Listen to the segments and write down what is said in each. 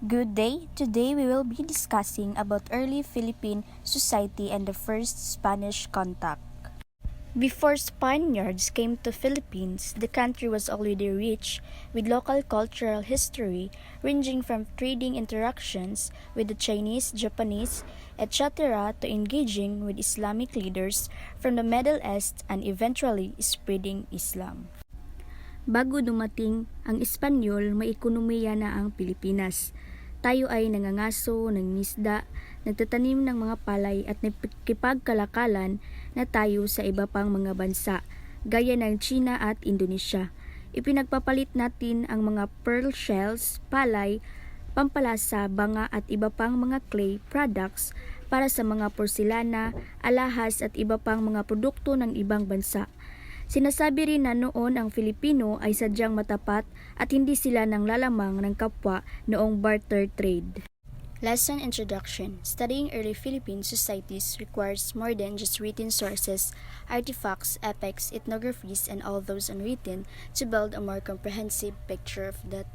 Good day. Today we will be discussing about early Philippine society and the first Spanish contact. Before Spaniards came to Philippines, the country was already rich with local cultural history ranging from trading interactions with the Chinese, Japanese, etc. to engaging with Islamic leaders from the Middle East and eventually spreading Islam. Bago dumating ang Espanyol, may ekonomiya na ang Pilipinas. Tayo ay nangangaso, nangingisda, nagtatanim ng mga palay at nagkipagkalakalan na tayo sa iba pang mga bansa, gaya ng China at Indonesia. Ipinagpapalit natin ang mga pearl shells, palay, pampalasa, banga at iba pang mga clay products para sa mga porselana, alahas at iba pang mga produkto ng ibang bansa. Sinasabi rin na noon ang Filipino ay sadyang matapat at hindi sila nang lalamang ng kapwa noong barter trade. Lesson Introduction. Studying early Philippine societies requires more than just written sources, artifacts, epics, ethnographies, and all those unwritten to build a more comprehensive picture of that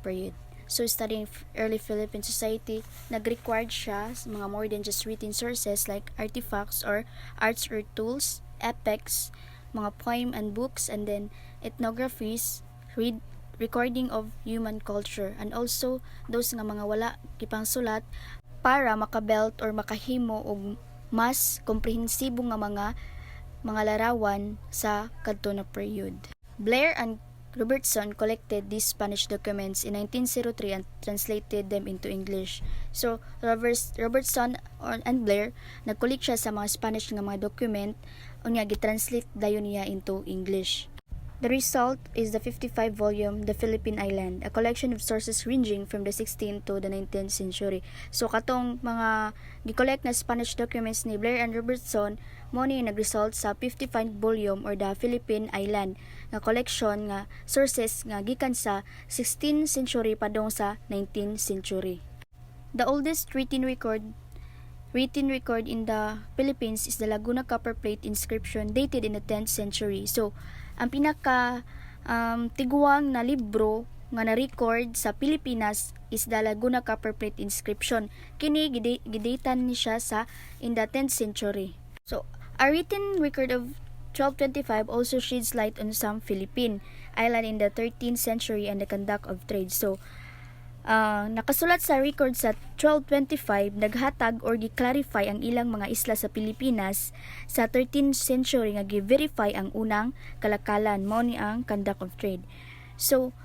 period. So studying early Philippine society, nag-required siya mga more than just written sources like artifacts or arts or tools, epics, mga poem and books, and then ethnographies, recording of human culture, and also those nga mga wala kipang sulat para makabelt or makahimo og mas komprehensibo nga mga larawan sa kadto na period. Blair and Robertson collected these Spanish documents in 1903 and translated them into English. So, Robertson and Blair, nag-collect siya sa mga Spanish nga mga document, unya gitranslate dayon niya into English. The result is the 55-volume The Philippine Island, a collection of sources ranging from the 16th to the 19th century. So katong mga gi-collect na Spanish documents ni Blair and Robertson, mo ni nag-result sa 55 volume or the Philippine Island nga collection nga sources nga gikan sa 16th century padong sa 19th century. The oldest written record in the Philippines is the Laguna copper plate inscription dated in the 10th century. So ang pinaka tiguang na libro nga na-record sa Pilipinas is the Laguna copper plate inscription. Kini gidatan ni siya sa in the 10th century. So a written record of 1225 also sheds light on some Philippine island in the 13th century and the conduct of trade. So nakasulat sa record sa 1225, naghatag or gi-clarify ang ilang mga isla sa Pilipinas. Sa 13th century nga gi-verify ang unang kalakalan, mao ni ang conduct of trade. So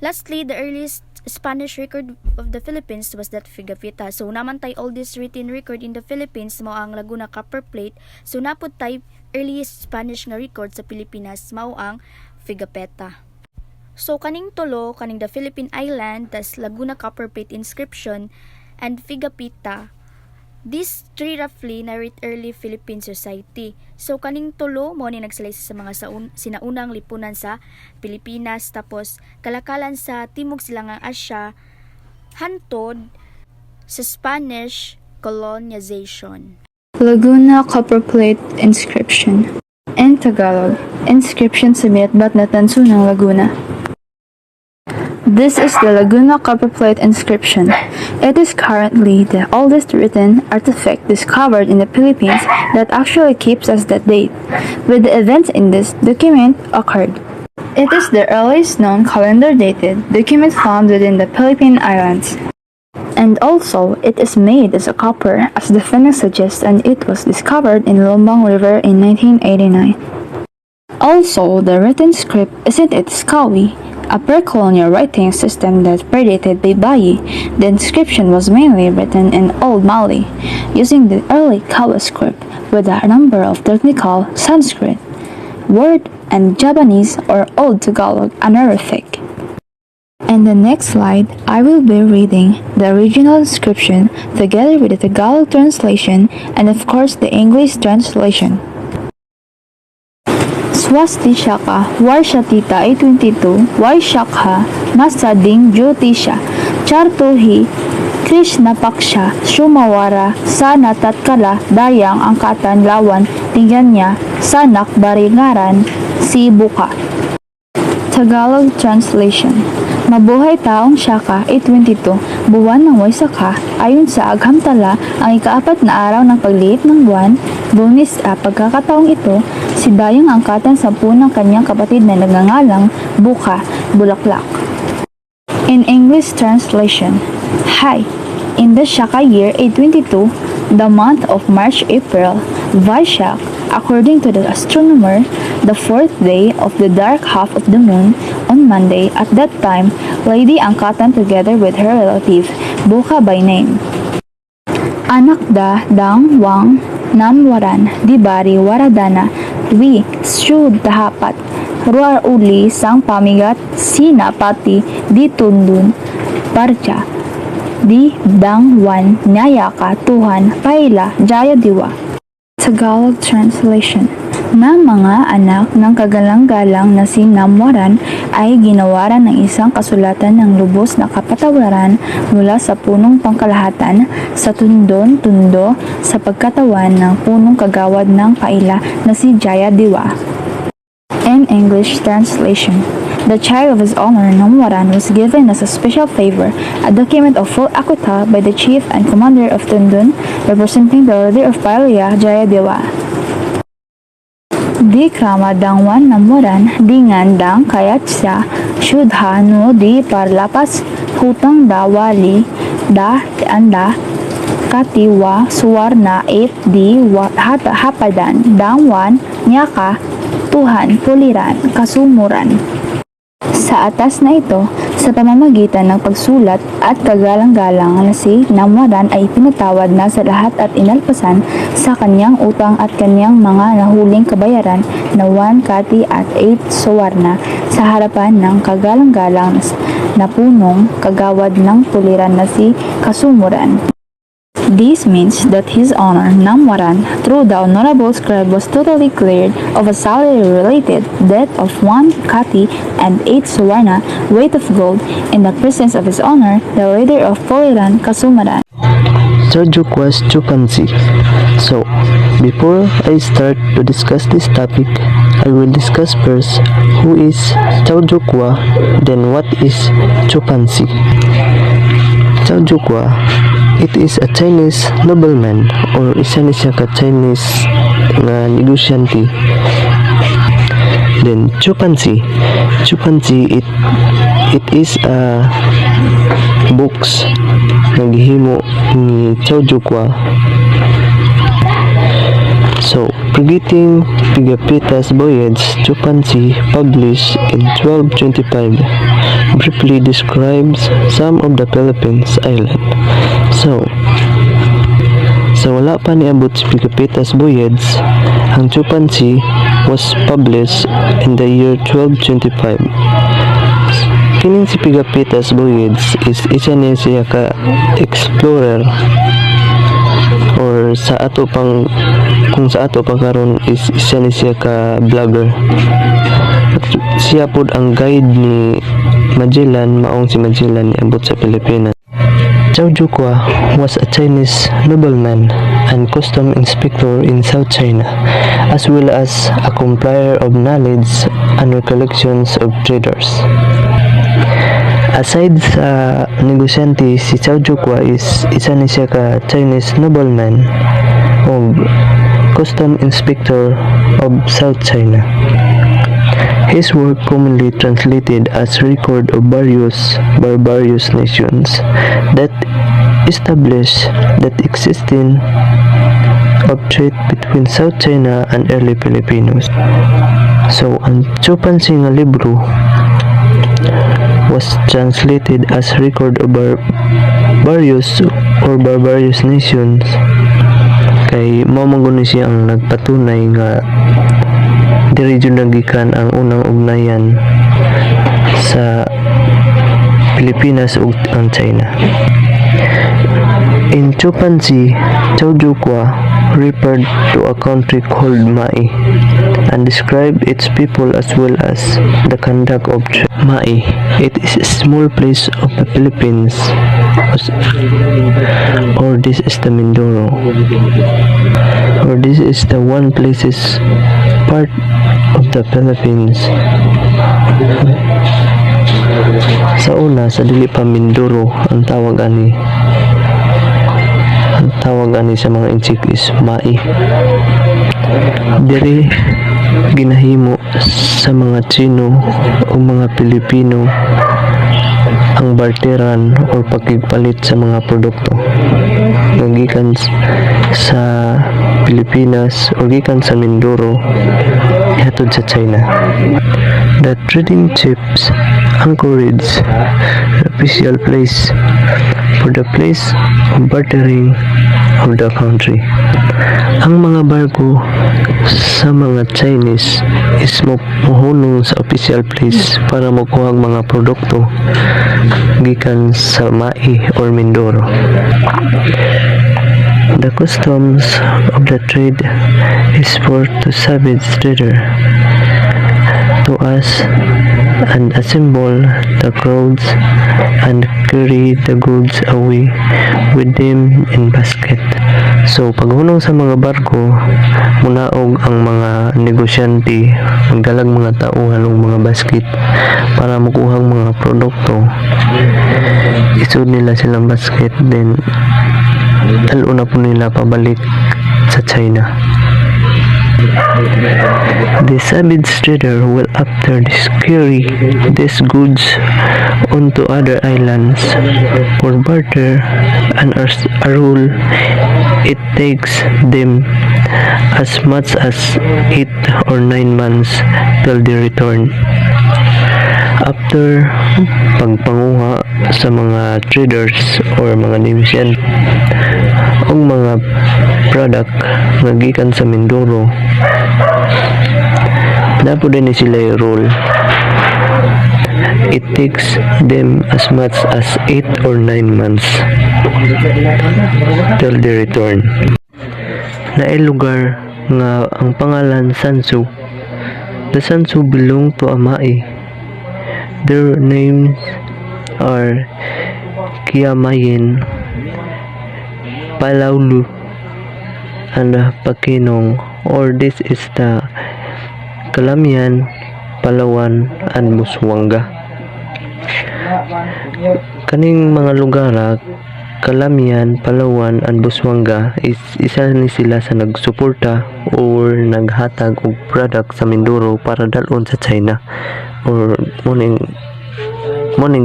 lastly, the earliest Spanish record of the Philippines was that Figapita. So naman tay oldest written record in the Philippines mao ang Laguna copper plate. So napud tay earliest Spanish nga record sa Pilipinas mao ang Figapeta. So kaning tulo, kaning the Philippine Island, tas Laguna copper plate inscription, and Figapita, these three roughly narrate early Philippine society. So kaning tulo mo ni nagsalaysa sa mga sinaunang lipunan sa Pilipinas, tapos kalakalan sa timog silangang Asya hantod sa Spanish colonization. Laguna copper plate inscription. In Tagalog, inscription sa Miatbat na Tanso ng Laguna. This is the Laguna copper plate inscription. It is currently the oldest written artifact discovered in the Philippines that actually keeps us that date, with the events in this document occurred. It is the earliest known calendar dated document found within the Philippine Islands. And also, it is made as a copper, as the finding suggests, and it was discovered in Lombang River in 1989. Also, the written script isn't it Skawi, a pre-colonial writing system that predated Baybayi. The inscription was mainly written in Old Mali, using the early Kawa script with a number of technical Sanskrit word and Japanese or Old Tagalog honorific. In the next slide, I will be reading the original inscription together with the Tagalog translation and of course the English translation. Swasti Shaka Warshatita 822 Waishakha Masading Jyotisha Chartuhi Krishna Paksha Shumawara Sana Tatkala Dayang Angkatan Lawan Tinganya Sanak Baringaran Sibuka. Tagalog translation. Mabuhay taong Shaka 822, buwan ng Waisaka, ayon sa Aghamtala, ang ikaapat na araw ng pagliit ng buwan, Lunes pagkakataong ito, si Dayang angkatan 10 ng kanyang kapatid na nagngangalang Buka, Bulaklak. In English translation, Hi! In the Shaka year 822, the month of March-April, Vaishak, according to the astronomer, the fourth day of the dark half of the moon, on Monday, at that time, Lady Angkatan together with her relative, Buka by name. Anak da dang wang namwaran di bari waradana wi syud dahapat ruar uli sang pamigat sinapati di tundun parja di dangwan nyayaka Tuhan paila jaya diwa. Tagalog translation. Na mga anak ng kagalang-galang na si Namwaran ay ginawaran ng isang kasulatan ng lubos na kapatawaran mula sa punong pangkalahatan sa tundon-tundo sa pagkatawan ng punong kagawad ng paila na si Jaya Diwa. In English translation, the child of his honor, Namwaran, was given as a special favor a document of full acquittal by the chief and commander of Tundun, representing the leader of Paila, Jaya Diwa. Di krama dangwan namuran dengan dang kayat sa syudha no di parlapas hutang da wali da anda katiwa suwarna it di hapadan dangwan nyaka Tuhan puliran kasumuran. Sa atas na ito, sa pamamagitan ng pagsulat at kagalang-galang na si Namwaran ay pinatawad na sa lahat at inalpasan sa kanyang utang at kanyang mga nahuling kabayaran na 1 kati at 8 suwarna sa harapan ng kagalang-galang na punong kagawad ng puliran na si Kasumuran. This means that his honor, Namwaran, through the honorable scribe, was totally cleared of a salary-related debt of 1 kati and 8 suwarna weight of gold in the presence of his honor, the leader of Puliran, Kasumaran. Chojukwa's Chupansi. So, before I start to discuss this topic, I will discuss first who is Chojukwa, then what is Chupansi. Chojukwa, it is a Chinese nobleman or isa ni siya ka Chinese nga negosyante. Then Chupansi it is a books nga gihimo ni Chojukwa. So, Predating Pigapitas Voyage, Chupansi, published in 1225, briefly describes some of the Philippines island. So, sa wala pa niabot si Pigapitas Voyage, ang Chupansi was published in the year 1225. Kining si Pigapitas Voyage is isa niya siya ka explorer or sa ato pang kung sa ato pang karon is isa ni siya ka vlogger. At siya pod ang guide ni Magellan, maong si Magellan niabot sa Pilipinas. Chojukwa was a Chinese nobleman and custom inspector in South China, as well as a compiler of knowledge and recollections of traders. Aside sa negosyante, si Chojukwa is isa ni siya ka Chinese nobleman o custom inspector of South China. His work commonly translated as record of various barbarous nations that established that existing of trade between South China and early Filipinos. So, ang Chupansi nga libro was translated as record of various or barbarous nations kay mao man guni siya ang nagpatunay nga diri jud nagikan ang unang ugnayan sa Pilipinas ug ang China. In Chupansi, Chojukwa referred to a country called Mai and described its people as well as the conduct of trade. Mai, it is a small place of the Philippines, or this is the Mindoro, or this is the one places part of the Philippines Sa una, sa dili pa Mindoro, ang tawag ani sa mga inchik is Mai. Diri ginahimo sa mga Chino o mga Pilipino ang barteran o pagkigpalit sa mga produkto nga gikan sa Pilipinas o gikan sa Mindoro hatod sa China. The trading chiefs encourage the official place for the place of bartering of the country. Ang mga barko sa mga Chinese is mohunong sa official place para makuha ang mga produkto gikan sa Mai or Mindoro. The customs of the trade is for to savage trader to us and assemble the crowds and carry the goods away with them in basket. So paghunong sa mga barko, munaog ang mga negosyante, magdalag mga tauhan ng mga basket para makuha ang mga produkto. Isud nila silang basket, then dalo na po nila pabalik sa China. The savage trader will after this carry these goods onto other islands for barter, and as a rule it takes them as much as 8 or 9 months till they return. After pagpanguha sa mga traders or mga negosyante ang mga product nga gikan sa Mindoro, dapat din sila i-roll. It takes them as much as 8 or 9 months till they return. Naay lugar nga ang pangalan Sansu. The Sansu belong to Amai. Their names are Kiamayin, Palaulu, and Pakinong, or this is the Calamian, Palawan, and Busuanga. Kaning mga lugar, Calamian, Palawan, and Busuanga is isa ni sila sa nagsuporta or naghatag og product sa Mindoro para dalon sa China or morning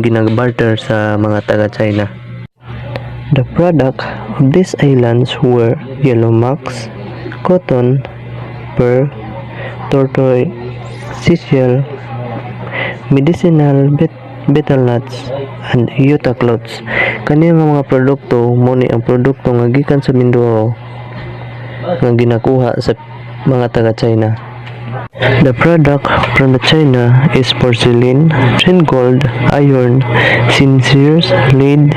ginag-barter sa mga taga-China. The product of these islands were yellow max, cotton, pearl, tortoise, sisal, medicinal betel nuts, and yuta cloths. Kani nga mga produkto mo ni ang produkto nga gikan sa Mindoro nga ginakuha sa mga taga-China. The product from the China is porcelain, thin gold, iron, sincers, lead,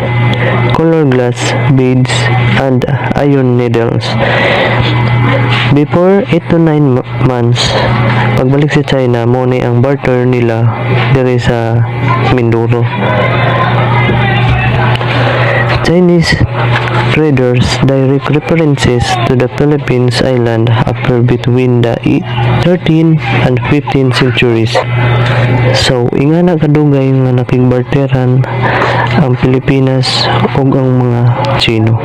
color glass, beads, and iron needles. Before 8 to 9 months, pagbalik sa China, mo ni ang barter nila diri sa Mindoro. Chinese traders direct references to the Philippines island appear between the 13th and 15th centuries. So, ingana kadugay nga nakigbarteran ang Pilipinas ug ang mga Chino.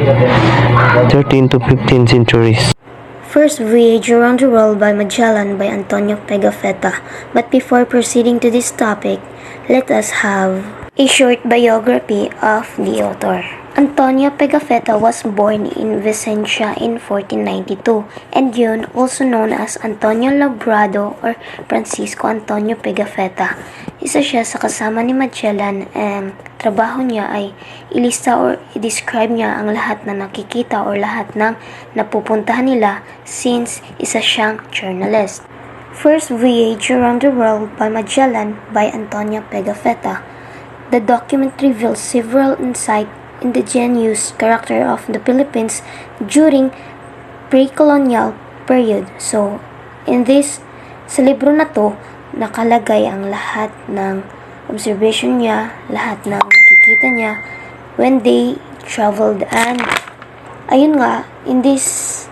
13th to 15th centuries. First Voyage Around the World by Magellan by Antonio Pigafetta. But before proceeding to this topic, let us have a short biography of the author. Antonio Pigafetta was born in Vicentia in 1492 and yun also known as Antonio Labrado or Francisco Antonio Pigafetta. Isa siya sa kasama ni Magellan. Trabaho niya ay ilista or i-describe niya ang lahat na nakikita or lahat ng napupuntahan nila since isa siyang journalist. First Voyage Around the World by Magellan by Antonio Pigafetta. The document reveals several insights indigenous character of the Philippines during pre-colonial period. So, sa libro na to, nakalagay ang lahat ng observation niya, lahat ng nakikita niya when they traveled. And ayun nga, in this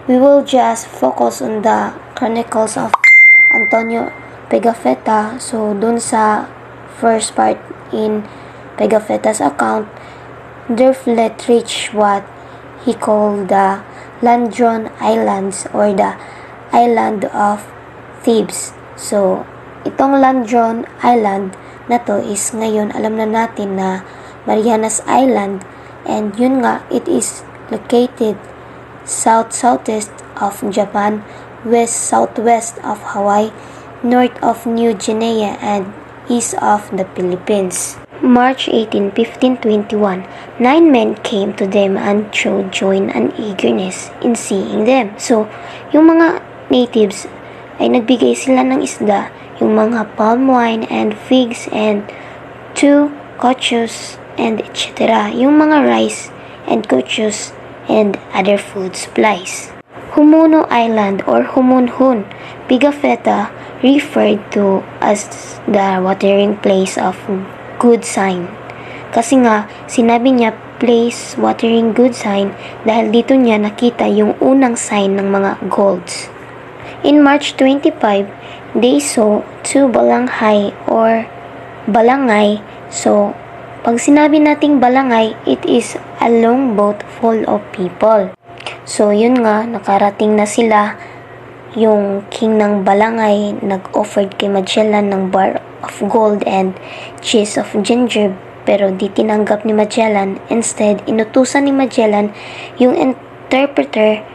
we will just focus on the chronicles of Antonio Pigafetta. So, dun sa first part in Pigafetta's account, their fleet reached what he called the Landron Islands or the Island of Thebes. So, itong Landron Island na to is ngayon alam na natin na Marianas Island, and yun nga, it is located south-southeast of Japan, west-southwest of Hawaii, north of New Guinea, and east of the Philippines. March 18, 1521, 9 men came to them and showed joy and eagerness in seeing them. So, yung mga natives ay nagbigay sila ng isda, yung mga palm wine and figs and 2 cochos and etc. Yung mga rice and cochos and other food supplies. Humuno Island or Humunhun, Pigafetta referred to as the watering place of good sign. Kasi nga, sinabi niya place watering good sign dahil dito niya nakita yung unang sign ng mga golds. In March 25, they saw 2 balanghay or balangay. So, pag sinabi nating balangay, it is a long boat full of people. So, yun nga, nakarating na sila. Yung king ng balangay nag-offered kay Magellan ng bar of gold and cheese of ginger, pero di tinanggap ni Magellan. Instead, inutusan ni Magellan yung interpreter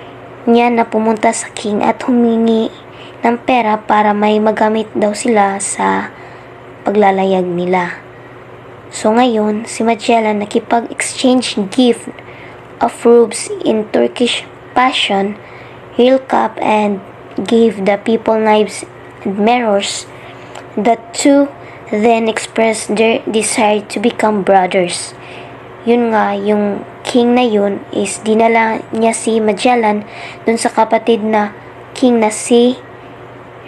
niya na pumunta sa king at humingi ng pera para may magamit daw sila sa paglalayag nila. So ngayon, si Magellan nakipag-exchange gift of robes in Turkish fashion, real cup, and gave the people knives and mirrors. The two then expressed their desire to become brothers. Yun nga, yung king na yun is dinala niya si Magellan dun sa kapatid na king na si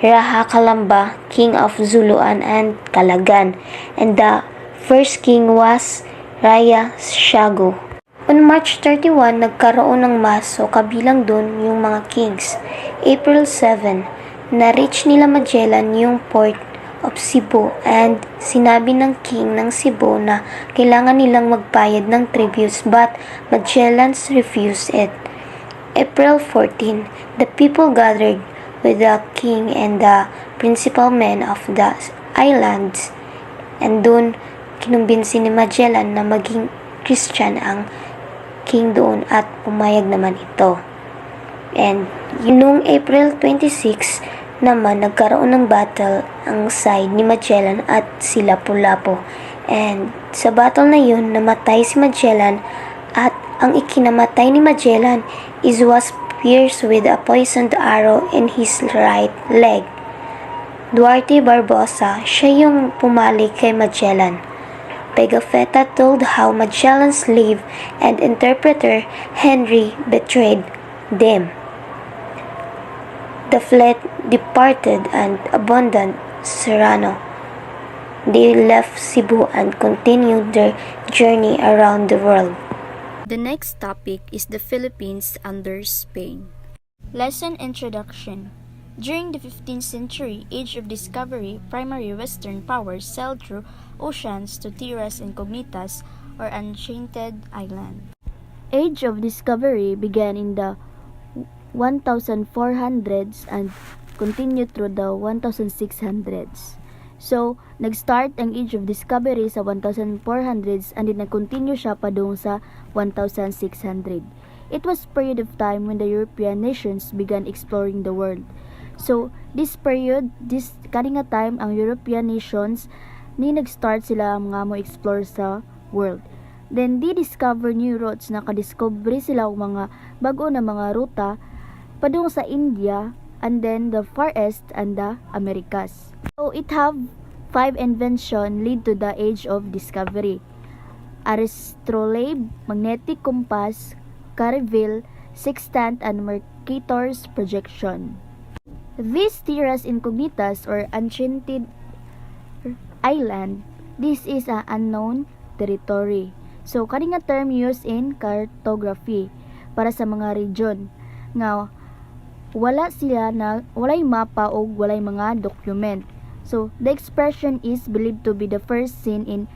Raha Kalamba, king of Zuluan and Kalagan. And the first king was Raya Shago. On March 31, nagkaroon ng mass, so kabilang dun yung mga kings. April 7, na-reach nila Magellan yung port of Cebu and sinabi ng king ng Cebu na kailangan nilang magbayad ng tributes, but Magellan refused it. April 14, the people gathered with the king and the principal men of the islands, and dun kinumbinsi ni Magellan na maging Christian ang king doon at pumayag naman ito. And noong April 26 naman nagkaroon ng battle ang side ni Magellan at si Lapu-Lapu. And sa battle na yun, namatay si Magellan at ang ikinamatay ni Magellan was pierced with a poisoned arrow in his right leg. Duarte Barbosa, siya yung pumalik kay Magellan. Pigafetta told how Magellan's slave and interpreter Henry betrayed them. The fleet departed and abandoned Serrano. They left Cebu and continued their journey around the world. The next topic is the Philippines under Spain. Lesson Introduction. During the 15th century, Age of Discovery, primary Western powers sailed through oceans to terras incognitas or enchanted island. Age of Discovery began in the 1400s and continued through the 1600s. So, nag-start ang Age of Discovery sa 1400s and then nag-continue siya padung sa 1600. It was a period of time when the European nations began exploring the world. So, this period, kaning nga time, ang European nations, ni nag-start sila mga mo-explore sa world. Then, di discover new routes, nakadiscover sila ng mga bago na mga ruta, padung sa India, and then the Far East and the Americas. So, it have 5 invention lead to the Age of Discovery. Astrolabe, magnetic compass, Carville, sextant, and Mercator's projection. These terras incognitas or enchanted island, this is an unknown territory. So, kani nga term used in cartography para sa mga region nga walay mapa o walay mga document. So the expression is believed to be the first seen in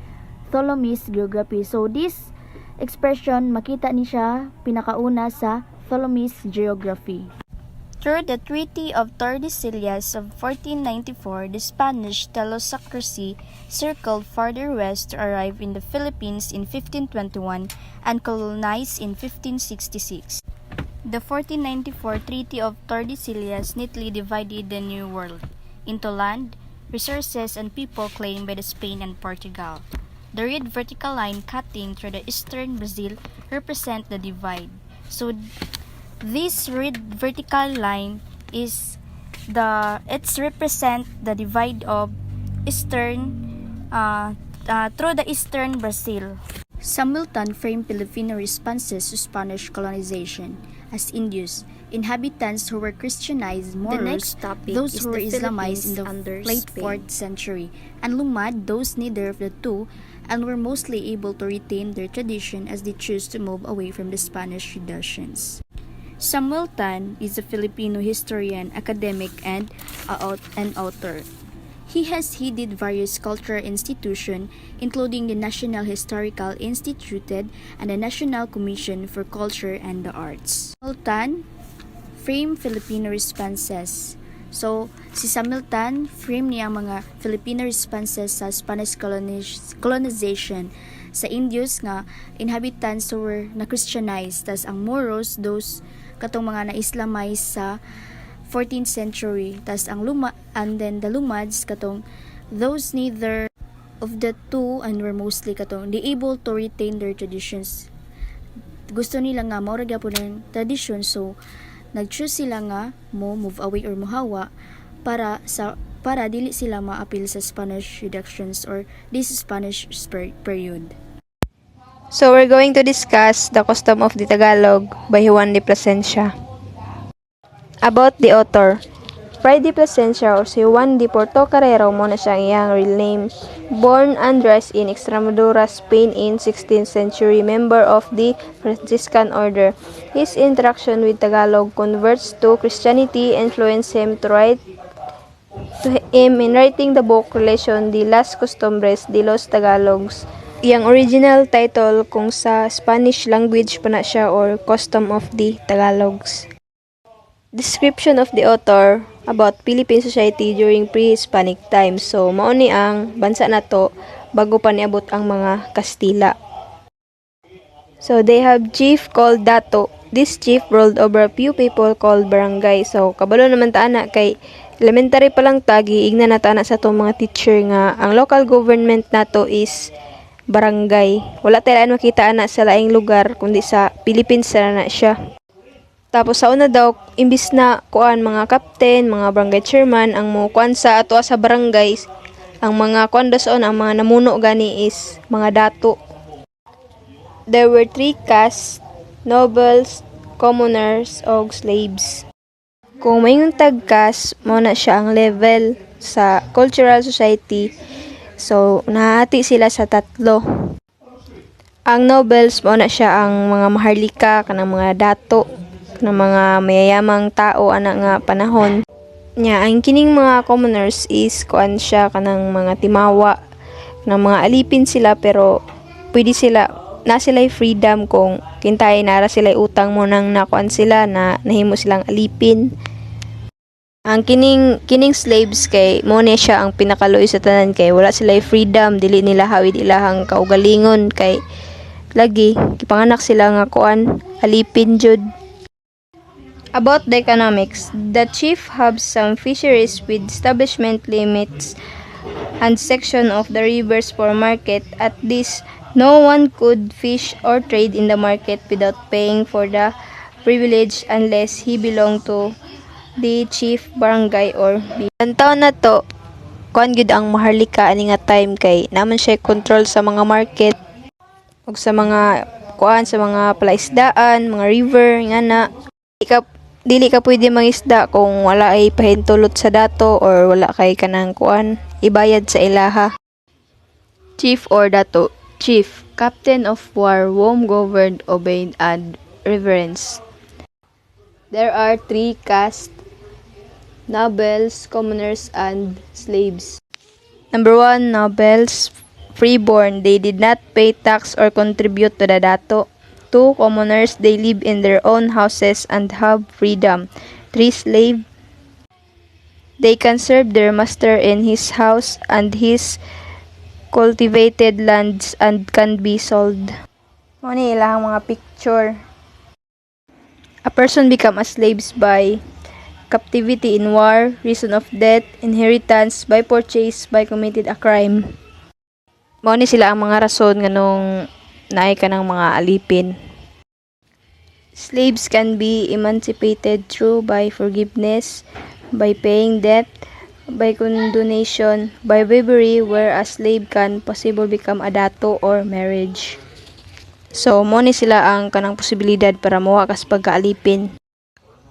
Ptolemy's geography. So this expression makita ni siya pinakauna sa Ptolemy's geography. Through the Treaty of Tordesillas of 1494, the Spanish telosocracy circled farther west to arrive in the Philippines in 1521 and colonize in 1566. The 1494 Treaty of Tordesillas neatly divided the New World into land, resources, and people claimed by the Spain and Portugal. The red vertical line cutting through the eastern Brazil represent the divide. So this red vertical line is represent the divide of eastern through the eastern Brazil. Hamilton framed Filipino responses to Spanish colonization as Indios, inhabitants who were Christianized, Moros, those who were Islamized in the late 4th century, and Lumad, those neither of the two, and were mostly able to retain their tradition as they chose to move away from the Spanish traditions. Samuel Tan is a Filipino historian, academic, and author. He has headed various cultural institutions, including the National Historical Institute and the National Commission for Culture and the Arts. Samuel Tan framed Filipino responses. So, si Samuel Tan frame niya ang mga Filipino responses sa Spanish colonization sa Indios nga inhabitants who were na-Christianized, tas ang Moros, those katong mga na-Islamize sa 14th century, tas ang the Lumads katong those neither of the two and were mostly katong they able to retain their traditions. Gusto nila nga mao ra gyapon ang tradition, so nag-choose sila nga move away or mohawa para dili sila maapil sa Spanish reductions or this Spanish period. So we're going to discuss the custom of the Tagalog by Juan de Plasencia. About the author, Fray de Plasencia or si Juan de Portocarrero mo na siyang iyang real name. Born and raised in Extremadura, Spain in 16th century, member of the Franciscan order. His interaction with Tagalog converts to Christianity influenced him in writing the book Relation de las Costumbres de los Tagalogs. Yang original title kung sa Spanish language pa na siya or Custom of the Tagalogs. Description of the author about Philippine society during pre-Hispanic times. So, mao ni ang bansa nato bago pa niabot ang mga Kastila. So, they have chief called Dato. This chief ruled over a few people called barangay. So, kabalo naman ta na kay elementary pa lang tagi igna na ta na sa itong mga teacher nga ang local government nato is barangay. Wala tayo makita na sa laing lugar kundi sa Philippines na siya. Tapos sa una daw, imbis na kuan mga captain, mga barangay chairman ang mo kuan sa ato sa barangay, ang mga kuan doon ang mga namuno gani is mga dato. There were 3 castes, nobles, commoners, o slaves. Kung mayong tag-caste, mo na siya ang level sa cultural society. So, nahati sila sa 3. Ang nobles, mo na siya ang mga maharlika, kanang mga dato, kanang mga mayayamang tao, ana nga panahon. Nya, ang kining mga commoners is kuan siya, kanang mga timawa, kanang mga alipin sila, pero pwede sila, na sila'y freedom kung kintay nara sila'y utang mo nang nakuan sila, na nahimo silang alipin. Ang kining slaves kay mo ni siya ang pinakaluoy sa tanan kay wala sila freedom, dili nila hawid ilahang kaugalingon kay lagi gipanganak sila nga kuan alipin jud. About the economics, the chief have some fisheries with establishment limits and section of the rivers for market. At this, no one could fish or trade in the market without paying for the privilege unless he belonged to the chief barangay or ang taon na to kuan gid ang maharlika ani nga time kay naman siya control sa mga market ug sa mga kuan sa mga palaisdaan, mga river nga na dili ka pwede mangisda kung wala ay pahintulot sa dato or wala kay kanang kuan ibayad sa ilaha. Chief or dato, chief, captain of war, whom governed, obeyed, and reverence. There are 3 castes, Nobles, commoners, and slaves. Number 1, nobles, freeborn. They did not pay tax or contribute to the dato. 2, commoners. They live in their own houses and have freedom. 3, slave. They can serve their master in his house and his cultivated lands and can be sold. Mo ni ilang mga picture. A person become a slaves by captivity in war, reason of death, inheritance, by purchase, by committed a crime. Mao ni sila ang mga rason nganong naay ka ng mga alipin. Slaves can be emancipated through by forgiveness, by paying debt, by condonation, by bravery, where a slave can possible become a dato or marriage. So, mo ni sila ang kanang posibilidad para mawakas pagkaalipin.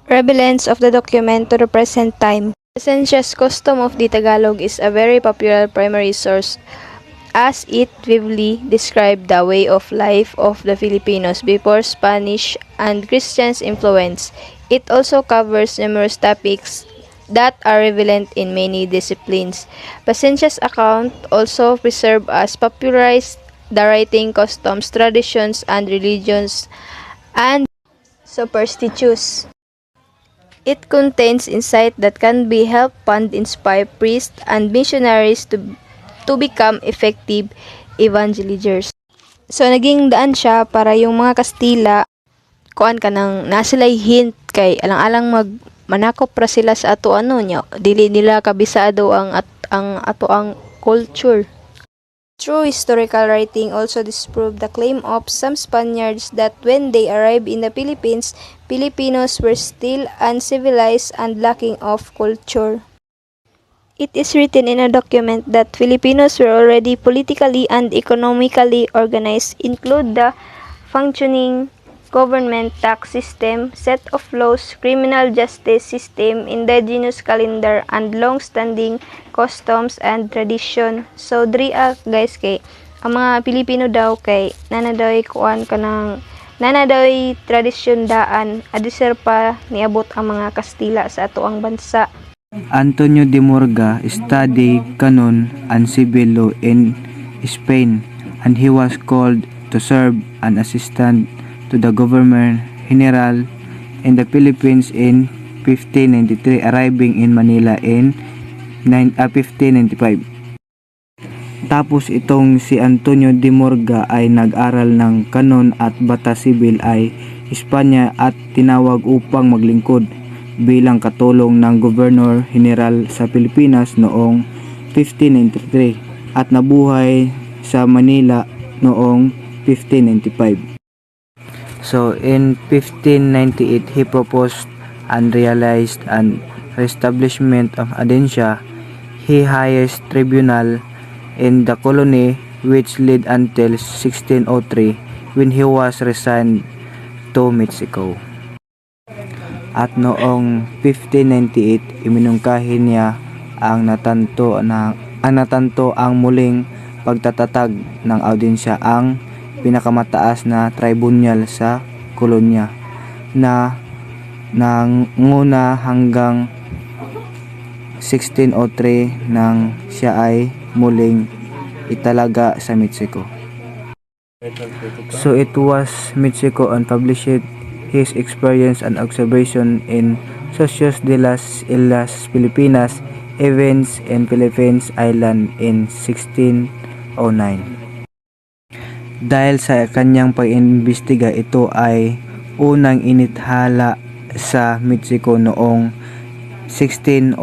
Relevance of the document to the present time. The census custom of the Tagalog is a very popular primary source as it vividly described the way of life of the Filipinos before Spanish and Christians' influence. It also covers numerous topics that are relevant in many disciplines. Pasensya's account also preserve as popularized the writing customs, traditions, and religions and superstitions. It contains insight that can be help fund inspire priests and missionaries to become effective evangelizers. So naging daan siya para yung mga Kastila kuan ka nang nasilay hint kay alang-alang manakop ra sila sa ato ano nya dili nila kabisado ang ato ang culture. True historical writing also disproved the claim of some Spaniards that when they arrived in the Philippines, Filipinos were still uncivilized and lacking of culture. It is written in a document that Filipinos were already politically and economically organized, include the functioning government, tax system, set of laws, criminal justice system, indigenous calendar, and long-standing customs and tradition. So, diri guys kay ang mga Pilipino daw kay nanadaw kuan kanang nanadaw tradisyon daan adisir pa niabot ang mga Kastila sa ato ang bansa. Antonio de Morga studied canon and civil law in Spain, and he was called to serve an assistant to the Governor General in the Philippines in 1593, arriving in Manila in 1595. Tapos itong si Antonio de Morga ay nag-aral ng kanon at batas sibil ay Espanya at tinawag upang maglingkod bilang katulong ng Governor General sa Pilipinas noong 1593 at nabuhay sa Manila noong 1595. So in 1598 he proposed and realized an reestablishment of audiencia, he highest tribunal in the colony, which led until 1603 when he was resigned to Mexico. At noong 1598 iminungkahi niya ang natanto ang muling pagtatatag ng audiencia, ang pinakamataas na tribunal sa kolonya na nanguna hanggang 1603 nang siya ay muling italaga sa Mexico. So it was Mexico and published his experience and observation in Socios de las Islas Filipinas, Events in Philippines Island in 1609. Dahil sa kanyang pag-imbestiga, ito ay unang inithala sa Mexico noong 1609.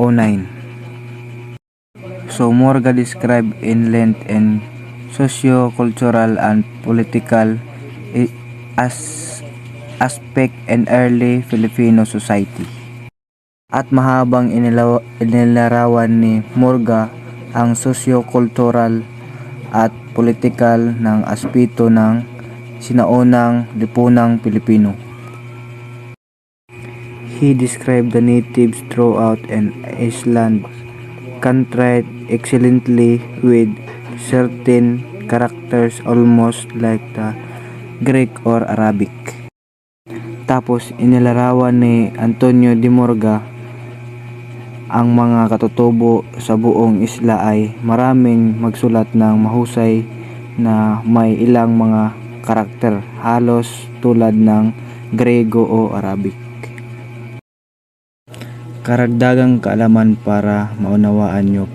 So Morga described in length and socio-cultural and political aspect in early Filipino society. At mahabang inilarawan ni Morga ang socio-cultural at politikal ng aspeto ng sinaunang lipunang Pilipino. He described the natives throughout an island country excellently with certain characters almost like the Greek or Arabic. Tapos inilarawan ni Antonio de Morga Ang mga katutubo sa buong isla ay maraming magsulat ng mahusay na may ilang mga karakter halos tulad ng Grego o Arabic. Karagdagang kaalaman para maunawaan nyo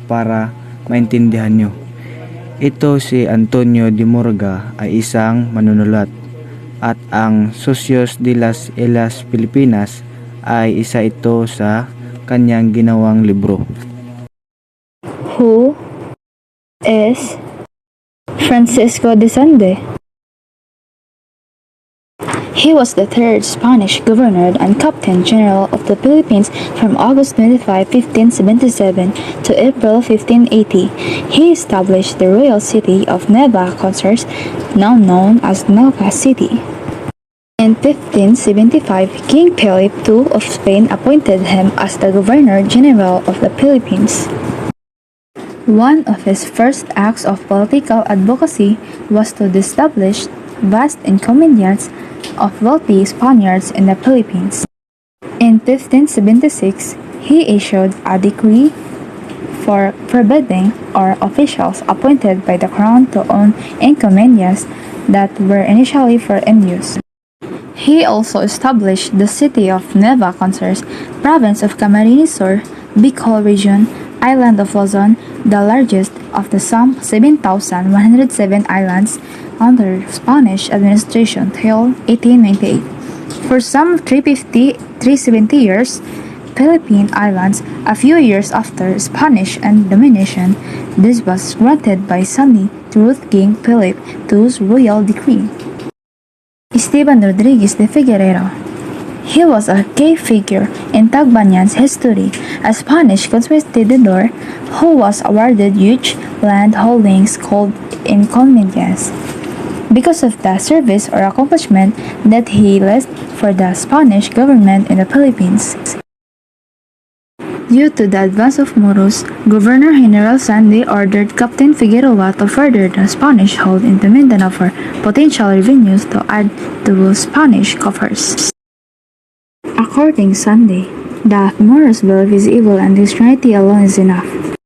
para maintindihan nyo. Ito si Antonio de Morga ay isang manunulat at ang Socios de las Islas Filipinas ay isa ito sa kanyang ginawang libro. Who is Francisco de Sande? He was the third Spanish governor and Captain General of the Philippines from August 25, 1577 to April 1580. He established the royal city of Nueva Consorts, now known as Nova City. In 1575, King Philip II of Spain appointed him as the Governor-General of the Philippines. One of his first acts of political advocacy was to establish vast encomiendas of wealthy Spaniards in the Philippines. In 1576, he issued a decree forbidding officials appointed by the crown to own encomiendas that were initially for Indios. He also established the city of Nueva Consorts, province of Camarines Sur, Bicol region, island of Luzon, the largest of the some 7,107 islands under Spanish administration till 1898. For some 370 years, Philippine Islands, a few years after Spanish domination, this was granted by Sunny Truth King Philip II's royal decree. Esteban Rodriguez de Figueroa. He was a key figure in Tagbanyan's history, a Spanish conquistador who was awarded huge land holdings called encomiendas because of the service or accomplishment that he left for the Spanish government in the Philippines. Due to the advance of Moros, Governor General Sande ordered Captain Figueroa to further the Spanish hold in the Mindanao for potential revenues to add to Spanish coffers. According to Sande, the Moros believe is evil and Christianity alone is enough.